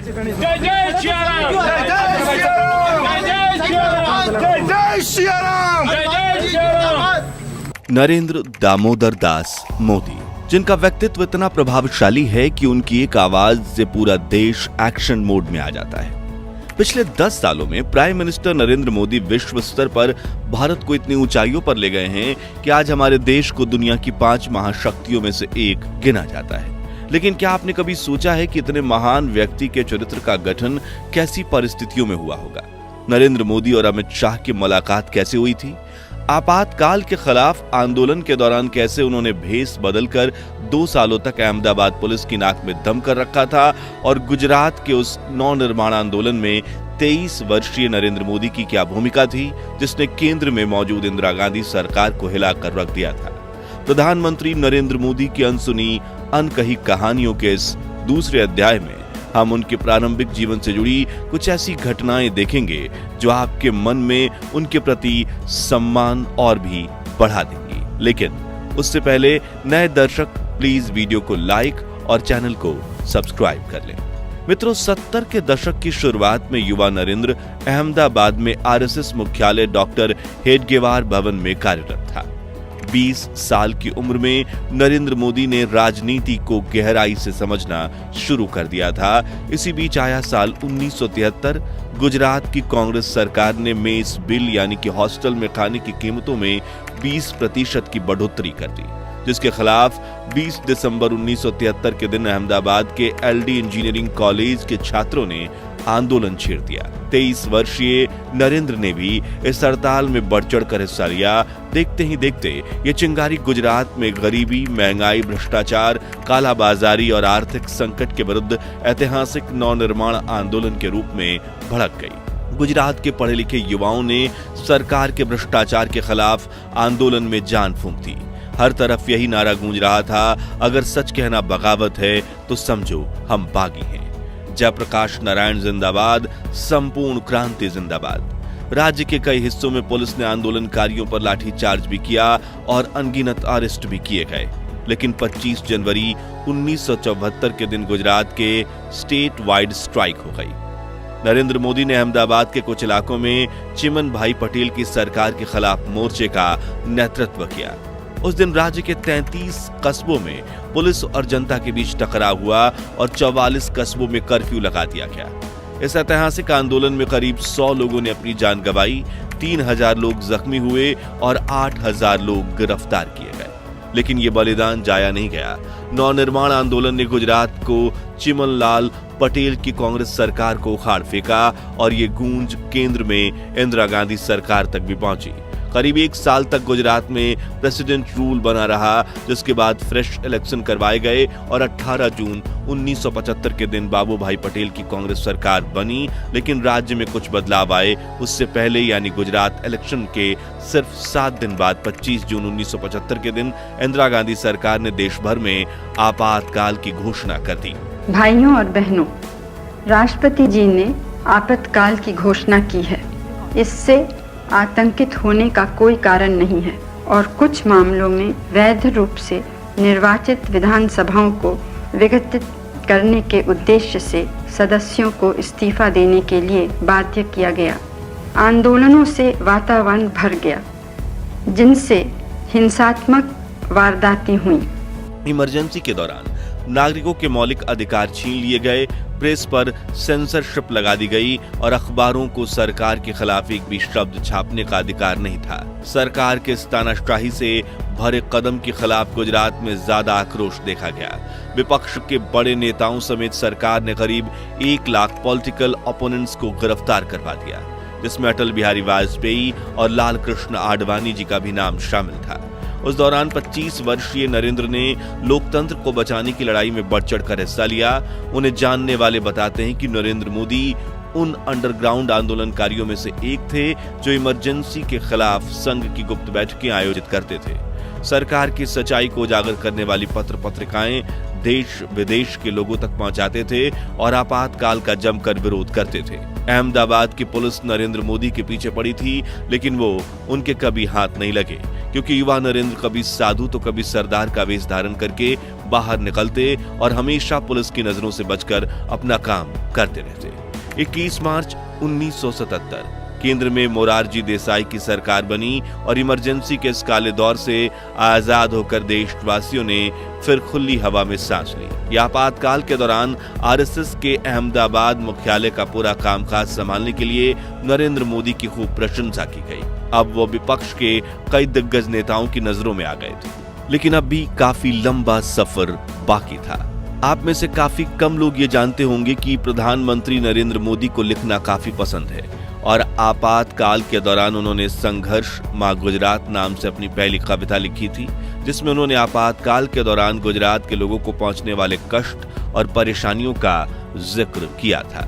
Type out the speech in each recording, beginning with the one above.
जय जय श्री राम, जय जय श्री राम, जय जय श्री राम, जय जय श्री राम, जय जय श्री राम। नरेंद्र दामोदर दास मोदी, जिनका व्यक्तित्व इतना प्रभावशाली है कि उनकी एक आवाज से पूरा देश एक्शन मोड में आ जाता है। पिछले 10 सालों में प्राइम मिनिस्टर नरेंद्र मोदी विश्व स्तर पर भारत को इतनी ऊंचाइयों पर ले गए हैं कि आज हमारे देश को दुनिया की 5 महाशक्तियों में से एक गिना जाता है। लेकिन क्या आपने कभी सोचा है कि इतने महान व्यक्ति के चरित्र का गठन कैसी परिस्थितियों में हुआ होगा? नरेंद्र मोदी और अमित शाह की मुलाकात कैसे हुई थी? आपातकाल के खिलाफ आंदोलन के दौरान कैसे उन्होंने भेष बदलकर 2 सालों तक अहमदाबाद पुलिस की नाक में दम कर रखा था? और गुजरात के उस नवनिर्माण आंदोलन में 23 वर्षीय नरेंद्र मोदी की क्या भूमिका थी, जिसने केंद्र में मौजूद इंदिरा गांधी सरकार को हिलाकर रख दिया था? प्रधानमंत्री नरेंद्र मोदी की अनसुनी अनकही कहानियों के इस दूसरे अध्याय में हम उनके प्रारंभिक जीवन से जुड़ी कुछ ऐसी घटनाएं देखेंगे जो आपके मन में उनके प्रति सम्मान और भी बढ़ा देंगी। लेकिन उससे पहले नए दर्शक प्लीज वीडियो को लाइक और चैनल को सब्सक्राइब कर लें। मित्रों, 70 के दशक की शुरुआत में युवा नरेंद्र अहमदाबाद में आरएसएस मुख्यालय डॉक्टर हेडगेवार भवन में कार्यरत था। 20 साल की उम्र में नरेंद्र मोदी ने राजनीति को गहराई से समझना शुरू कर दिया था। इसी बीच आया साल 1973। गुजरात की कांग्रेस सरकार ने मेस बिल यानी कि हॉस्टल में खाने की कीमतों में 20% की बढ़ोतरी कर दी, जिसके खिलाफ 20 दिसंबर 1973 के दिन अहमदाबाद के एलडी इंजीनियरिंग कॉलेज के छात्रों ने आंदोलन छेड़ दिया। 23 वर्षीय नरेंद्र ने भी इस हड़ताल में बढ़ चढ़कर हिस्सा लिया। देखते ही देखते ये चिंगारी गुजरात में गरीबी, महंगाई, भ्रष्टाचार, कालाबाजारी और आर्थिक संकट के विरुद्ध ऐतिहासिक नवनिर्माण आंदोलन के रूप में भड़क गई। गुजरात के पढ़े लिखे युवाओं ने सरकार के भ्रष्टाचार के खिलाफ आंदोलन में जान फूंक दी। हर तरफ यही नारा गूंज रहा था, अगर सच कहना बगावत है तो समझो हम बागी हैं। जयप्रकाश नारायण जिंदाबाद, संपूर्ण क्रांति जिंदाबाद। राज्य के कई हिस्सों में पुलिस ने आंदोलनकारियों पर लाठीचार्ज भी किया और अनगिनत अरेस्ट भी किए गए। लेकिन 25 जनवरी 1974 के दिन गुजरात के स्टेट वाइड स्ट्राइक हो गई। नरेंद्र मोदी ने अहमदाबाद के कुछ इलाकों में चिमन भाई पटेल की सरकार के खिलाफ मोर्चे का नेतृत्व किया। उस दिन राज्य के 33 कस्बों में पुलिस और जनता के बीच टकराव हुआ और 44 कस्बों में कर्फ्यू लगा दिया गया। इस ऐतिहासिक आंदोलन में करीब 100 लोगों ने अपनी जान गंवाई, 3000 लोग जख्मी हुए और 8000 लोग गिरफ्तार किए गए। लेकिन ये बलिदान जाया नहीं गया। नवनिर्माण आंदोलन ने गुजरात को चिमनलाल पटेल की कांग्रेस सरकार को उखाड़ फेंका और ये गूंज केंद्र में इंदिरा गांधी सरकार तक भी पहुंची। करीब 1 साल तक गुजरात में प्रेसिडेंट रूल बना रहा, जिसके बाद फ्रेश इलेक्शन करवाए गए और 18 जून 1975 के दिन बाबू भाई पटेल की कांग्रेस सरकार बनी। लेकिन राज्य में कुछ बदलाव आए। उससे पहले यानी गुजरात इलेक्शन के सिर्फ 7 दिन बाद 25 जून 1975 के दिन इंदिरा गांधी सरकार ने देश भर में आपातकाल की घोषणा कर दी। भाइयों और बहनों, राष्ट्रपति जी ने आपातकाल की घोषणा की है। इससे आतंकित होने का कोई कारण नहीं है और कुछ मामलों में वैध रूप से निर्वाचित विधानसभाओं को विघटित करने के उद्देश्य से सदस्यों को इस्तीफा देने के लिए बाध्य किया गया। आंदोलनों से वातावरण भर गया, जिनसे हिंसात्मक वारदातें हुई। इमरजेंसी के दौरान नागरिकों के मौलिक अधिकार छीन लिए गए, प्रेस पर सेंसरशिप लगा दी गई और अखबारों को सरकार के खिलाफ एक भी शब्द छापने का अधिकार नहीं था। सरकार के इस तानाशाही से भरे कदम के खिलाफ गुजरात में ज्यादा आक्रोश देखा गया। विपक्ष के बड़े नेताओं समेत सरकार ने करीब 1 लाख पॉलिटिकल ओपोनेंट्स को गिरफ्तार करवा दिया, जिसमें अटल बिहारी वाजपेयी और लाल कृष्ण आडवाणी जी का भी नाम शामिल था। उस दौरान 25 वर्षीय नरेंद्र ने लोकतंत्र को बचाने की लड़ाई में बढ़ चढ़कर हिस्सा लिया। उन्हें जानने वाले बताते हैं कि नरेंद्र मोदी उन अंडरग्राउंड आंदोलनकारियों में से एक थे जो इमरजेंसी के खिलाफ संघ की गुप्त बैठकें आयोजित करते थे। सरकार की सच्चाई को उजागर करने वाली पत्र पत्रिकाएं देश विदेश के लोगों तक पहुंचाते थे और आपातकाल का जमकर विरोध करते थे। अहमदाबाद की पुलिस नरेंद्र मोदी के पीछे पड़ी थी, लेकिन वो उनके कभी हाथ नहीं लगे, क्योंकि युवा नरेंद्र कभी साधु तो कभी सरदार का वेश धारण करके बाहर निकलते और हमेशा पुलिस की नजरों से बचकर अपना काम करते रहते। 21 मार्च 1977 केंद्र में मोरारजी देसाई की सरकार बनी और इमरजेंसी के इस काले दौर से आजाद होकर देशवासियों ने फिर खुली हवा में सांस ली। यह आपातकाल के दौरान आरएसएस के अहमदाबाद मुख्यालय का पूरा कामकाज संभालने के लिए नरेंद्र मोदी की खूब प्रशंसा की गई। अब वो विपक्ष के कई दिग्गज नेताओं की नजरों में आ गए थे, लेकिन अब भी काफी लंबा सफर बाकी था। आप में से काफी कम लोग ये जानते होंगे कि प्रधानमंत्री नरेंद्र मोदी को लिखना काफी पसंद है और आपातकाल के दौरान उन्होंने संघर्ष मां गुजरात नाम से अपनी पहली कविता लिखी थी, जिसमें उन्होंने आपातकाल के दौरान गुजरात के लोगों को पहुंचने वाले कष्ट और परेशानियों का जिक्र किया था।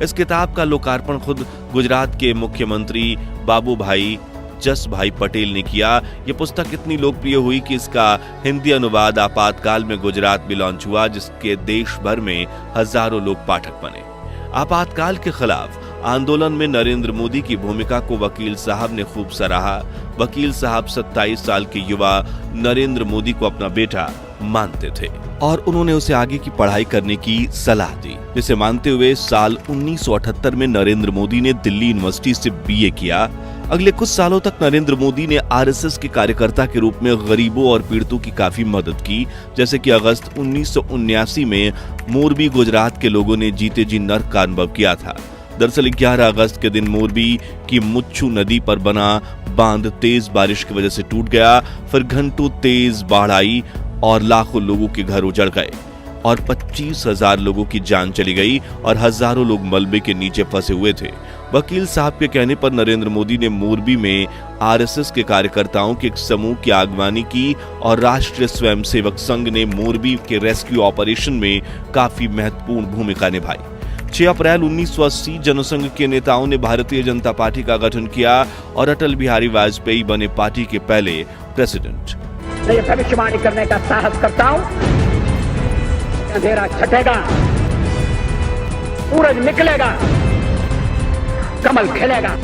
इस किताब का लोकार्पण खुद गुजरात के मुख्यमंत्री बाबूभाई जसभाई पटेल ने किया। ये पुस्तक इतनी लोकप्रिय हुई कि इसका हिंदी अनुवाद आपातकाल में गुजरात में लॉन्च हुआ, जिसके देश भर में हजारों लोग पाठक बने। आपातकाल के खिलाफ आंदोलन में नरेंद्र मोदी की भूमिका को वकील साहब ने खूब सराहा। वकील साहब 27 साल के युवा नरेंद्र मोदी को अपना बेटा मानते थे और उन्होंने उसे आगे की पढ़ाई करने की सलाह दी, जिसे मानते हुए साल 1978 में नरेंद्र मोदी ने दिल्ली यूनिवर्सिटी से बीए किया। अगले कुछ सालों तक नरेंद्र मोदी ने आरएसएस के कार्यकर्ता के रूप में गरीबों और पीड़ितों की काफी मदद की, जैसे कि अगस्त 1979 में मोरबी गुजरात के लोगों ने जीते जी नर्क का अनुभव किया था। दरअसल 11 अगस्त के दिन मोरबी की मुच्छू नदी पर बना बांध तेज बारिश की वजह से टूट गया। फिर घंटों तेज बाढ़ आई और लाखों लोगों के घर उजड़ गए और 25,000 लोगों की जान चली गई और हजारों लोग मलबे के नीचे फंसे हुए थे। वकील साहब के कहने पर नरेंद्र मोदी ने मोरबी में आरएसएस के कार्यकर्ताओं के एक समूह की अगवानी की और राष्ट्रीय स्वयंसेवक संघ ने मोरबी के रेस्क्यू ऑपरेशन में काफी महत्वपूर्ण भूमिका निभाई। 6 अप्रैल 1980 जनसंघ के नेताओं ने भारतीय जनता पार्टी का गठन किया और अटल बिहारी वाजपेयी बने पार्टी के पहले प्रेसिडेंट। मैं भविष्यवाणी करने का साहस करता हूं, अंधेरा छटेगा, सूरज निकलेगा, कमल खिलेगा।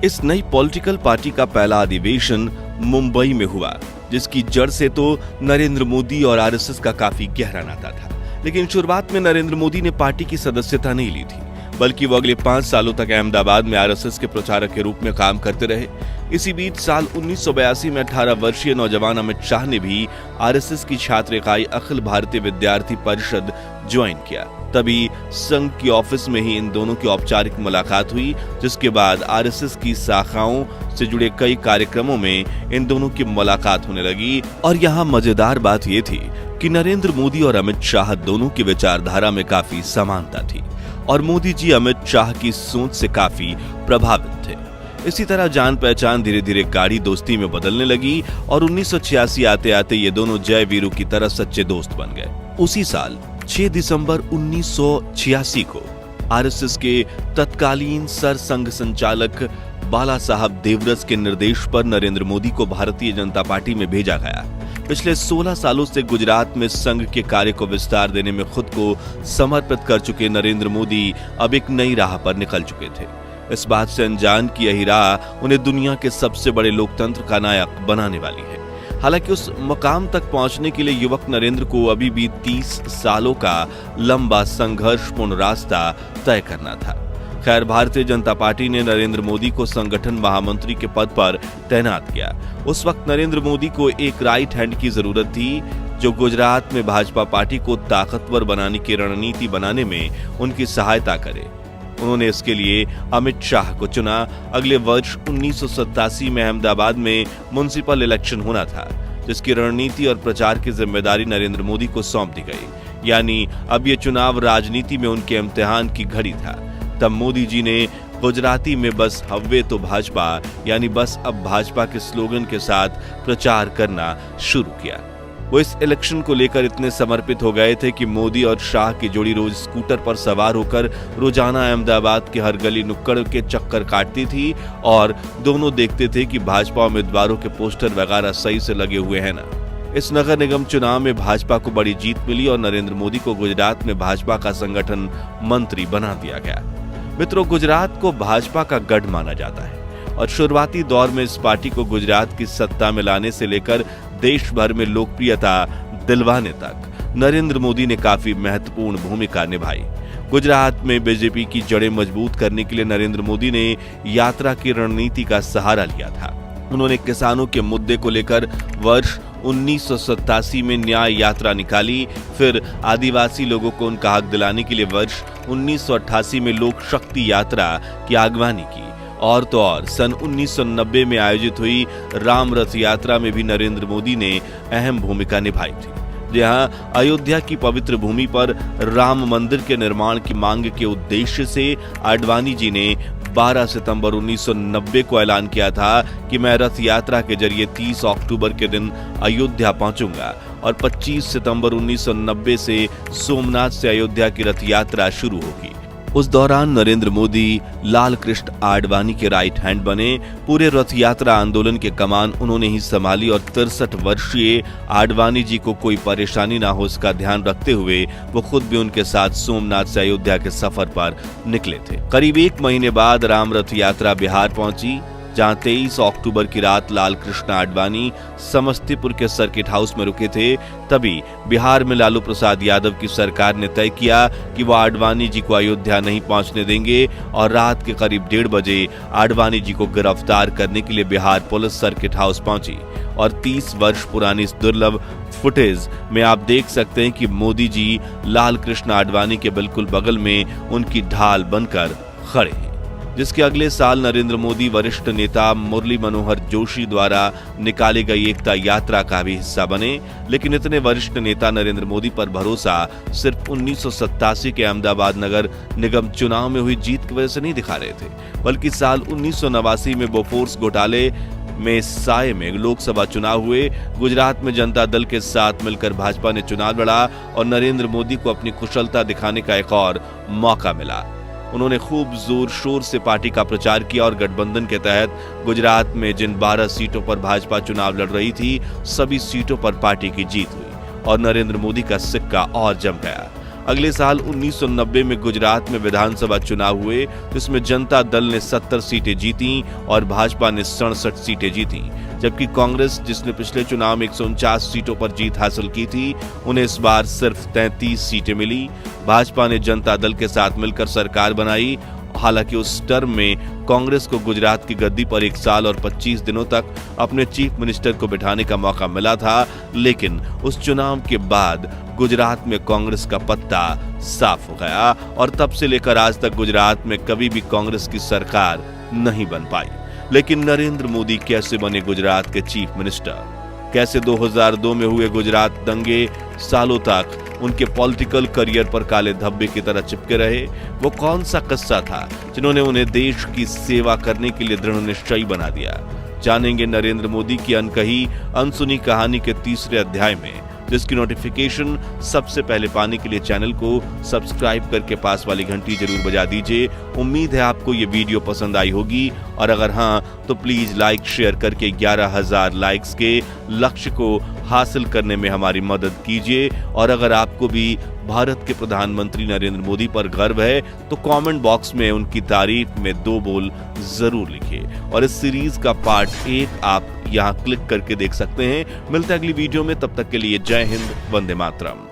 इस नई पॉलिटिकल पार्टी का पहला अधिवेशन मुंबई में हुआ, जिसकी जड़ से तो नरेंद्र मोदी और आरएसएस का काफी गहरा नाता था। लेकिन शुरुआत में नरेंद्र मोदी ने पार्टी की सदस्यता नहीं ली थी, बल्कि वो अगले 5 सालों तक अहमदाबाद में आरएसएस के प्रचारक के रूप में काम करते रहे। इसी बीच साल 1982 में 18 वर्षीय नौजवान अमित शाह ने भी आरएसएस की छात्र इकाई अखिल भारतीय विद्यार्थी परिषद ज्वाइन किया। तभी संघ की ऑफिस में ही इन दोनों की औपचारिक मुलाकात हुई, जिसके बाद आरएसएस की शाखाओं से जुड़े कई कार्यक्रमों में इन दोनों की मुलाकात होने लगी। और यहाँ मजेदार बात ये थी कि नरेंद्र मोदी और अमित शाह दोनों की विचारधारा में काफी समानता थी और मोदी जी अमित शाह की सोच से काफी प्रभावित थे। इसी तरह जान पहचान धीरे धीरे गाढ़ी दोस्ती में बदलने लगी और 1986 आते आते ये दोनों जय वीरू की तरह सच्चे दोस्त बन गए। उसी साल 6 दिसंबर 1986 को आरएसएस के तत्कालीन सर संघ संचालक बाला साहब देवरस के निर्देश पर नरेंद्र मोदी को भारतीय जनता पार्टी में भेजा गया। पिछले 16 सालों से गुजरात में संघ के कार्य को विस्तार देने में खुद को समर्पित कर चुके नरेंद्र मोदी अब एक नई राह पर निकल चुके थे। इस बात से अनजान की यही राह उन्हें दुनिया के सबसे बड़े लोकतंत्र का नायक बनाने वाली है। हालांकि उस मकाम तक पहुंचने के लिए युवक नरेंद्र को अभी भी 30 सालों का लंबा संघर्षपूर्ण रास्ता तय करना था। खैर, भारतीय जनता पार्टी ने नरेंद्र मोदी को संगठन महामंत्री के पद पर तैनात किया। उस वक्त नरेंद्र मोदी को एक राइट हैंड की जरूरत थी, जो गुजरात में भाजपा पार्टी को ताकतवर बनाने की रणनीति बनाने में उनकी सहायता करे। उन्होंने इसके लिए अमित शाह को चुना। अगले वर्ष 1987 में अहमदाबाद में म्युनिसिपल इलेक्शन होना था, जिसकी रणनीति और प्रचार की जिम्मेदारी नरेंद्र मोदी को सौंप दी गई। यानी अब ये चुनाव राजनीति में उनके इम्तिहान की घड़ी था। तब मोदी जी ने गुजराती में बस हव्वे तो भाजपा, यानी बस अब भाजपा के स्लोगन के साथ प्रचार करना शुरू किया। वो इस इलेक्शन को लेकर इतने समर्पित हो गए थे कि मोदी और शाह की जोड़ी रोज स्कूटर पर सवार होकर रोजाना अहमदाबाद के हर गली नुक्कड़ के चक्कर काटती थी और दोनों देखते थे कि भाजपा उम्मीदवारों के पोस्टर वगैरह सही से लगे हुए हैं ना। इस नगर निगम चुनाव में भाजपा को बड़ी जीत मिली और नरेंद्र मोदी को गुजरात में भाजपा का संगठन मंत्री बना दिया गया। मित्रों, गुजरात को भाजपा का गढ़ माना जाता है और शुरुआती दौर में इस पार्टी को गुजरात की सत्ता में लाने से लेकर देश भर में लोकप्रियता दिलवाने तक नरेंद्र मोदी ने काफी महत्वपूर्ण भूमिका निभाई। गुजरात में बीजेपी की जड़ें मजबूत करने के लिए नरेंद्र मोदी ने यात्रा की रणनीति का सहारा लिया था। उन्होंने किसानों के मुद्दे को लेकर वर्ष 1987 में न्याय यात्रा निकाली, फिर आदिवासी लोगों को उनका हक दिलाने के लिए वर्ष 1988 में लोक शक्ति यात्रा की अगवानी की और तो और सन 1990 में आयोजित हुई राम रथ यात्रा में भी नरेंद्र मोदी ने अहम भूमिका निभाई थी, जहां अयोध्या की पवित्र भूमि पर राम मंदिर के निर्माण की मांग के उद्देश्य से आडवाणी जी ने 12 सितंबर 1990 को ऐलान किया था कि मैं रथ यात्रा के जरिए 30 अक्टूबर के दिन अयोध्या पहुंचूंगा और 25 सितंबर 1990 से सोमनाथ से अयोध्या की रथ यात्रा शुरू होगी। उस दौरान नरेंद्र मोदी लाल कृष्ण आडवाणी के राइट हैंड बने। पूरे रथ यात्रा आंदोलन के कमान उन्होंने ही संभाली और 63 वर्षीय आडवाणी जी को कोई परेशानी ना हो इसका ध्यान रखते हुए वो खुद भी उनके साथ सोमनाथ से अयोध्या के सफर पर निकले थे। करीब 1 महीने बाद राम रथ यात्रा बिहार पहुंची, जहां 23 अक्टूबर की रात लाल कृष्ण आडवाणी समस्तीपुर के सर्किट हाउस में रुके थे। तभी बिहार में लालू प्रसाद यादव की सरकार ने तय किया कि वो आडवाणी जी को अयोध्या नहीं पहुंचने देंगे और रात के करीब 1:30 बजे आडवाणी जी को गिरफ्तार करने के लिए बिहार पुलिस सर्किट हाउस पहुंची और 30 वर्ष पुरानी इस दुर्लभ फुटेज में आप देख सकते हैं कि मोदी जी लाल कृष्ण आडवाणी के बिल्कुल बगल में उनकी ढाल बनकर खड़े हैं, जिसके अगले साल नरेंद्र मोदी वरिष्ठ नेता मुरली मनोहर जोशी द्वारा निकाली गई एकता यात्रा का भी हिस्सा बने। लेकिन इतने वरिष्ठ नेता नरेंद्र मोदी पर भरोसा सिर्फ 1987 के अहमदाबाद नगर निगम चुनाव में हुई जीत की वजह से नहीं दिखा रहे थे, बल्कि साल 1989 में बोफोर्स घोटाले में साये में लोकसभा चुनाव हुए। गुजरात में जनता दल के साथ मिलकर भाजपा ने चुनाव लड़ा और नरेंद्र मोदी को अपनी कुशलता दिखाने का एक और मौका मिला। उन्होंने खूब जोर शोर से पार्टी का प्रचार किया और गठबंधन के तहत गुजरात में जिन 12 सीटों पर भाजपा चुनाव लड़ रही थी, सभी सीटों पर पार्टी की जीत हुई और नरेंद्र मोदी का सिक्का और जम गया। अगले साल 1990 में गुजरात में विधानसभा चुनाव हुए, जिसमें जनता दल ने 70 सीटें जीती और भाजपा ने 67 सीटें जीती, जबकि कांग्रेस, जिसने पिछले चुनाव में 149 सीटों पर जीत हासिल की थी, उन्हें इस बार सिर्फ 33 सीटें मिली। भाजपा ने जनता दल के साथ मिलकर सरकार बनाई। हालांकि उस टर्म में कांग्रेस को गुजरात की गद्दी पर 1 साल और 25 दिनों तक अपने चीफ मिनिस्टर को बिठाने का मौका मिला था, लेकिन उस चुनाव के बाद गुजरात में कांग्रेस का पत्ता साफ हो गया और तब से लेकर आज तक गुजरात में कभी भी कांग्रेस की सरकार नहीं बन पाई। लेकिन नरेंद्र मोदी कैसे बने गुजरात के चीफ मिनिस्टर? कैसे 2002 में हुए गुजरात दंगे सालों तक उनके पॉलिटिकल करियर पर काले धब्बे की तरह चिपके रहे? वो कौन सा किस्सा था जिन्होंने उन्हें देश की सेवा करने के लिए दृढ़ निश्चयी बना दिया? जानेंगे नरेंद्र मोदी की अनकही अनसुनी कहानी के 3रे अध्याय में, जिसकी नोटिफिकेशन सबसे पहले पाने के लिए चैनल को सब्सक्राइब करके पास वाली घंटी जरूर बजा दीजिए। उम्मीद है आपको ये वीडियो पसंद आई होगी और अगर हाँ तो प्लीज लाइक शेयर करके 11,000 लाइक्स के लक्ष्य को हासिल करने में हमारी मदद कीजिए। और अगर आपको भी भारत के प्रधानमंत्री नरेंद्र मोदी पर गर्व है तो कमेंट बॉक्स में उनकी तारीफ में 2 बोल जरूर लिखिए। और इस सीरीज का पार्ट 1 आप यहाँ क्लिक करके देख सकते हैं। मिलते हैं अगली वीडियो में, तब तक के लिए जय हिंद, वंदे मातरम।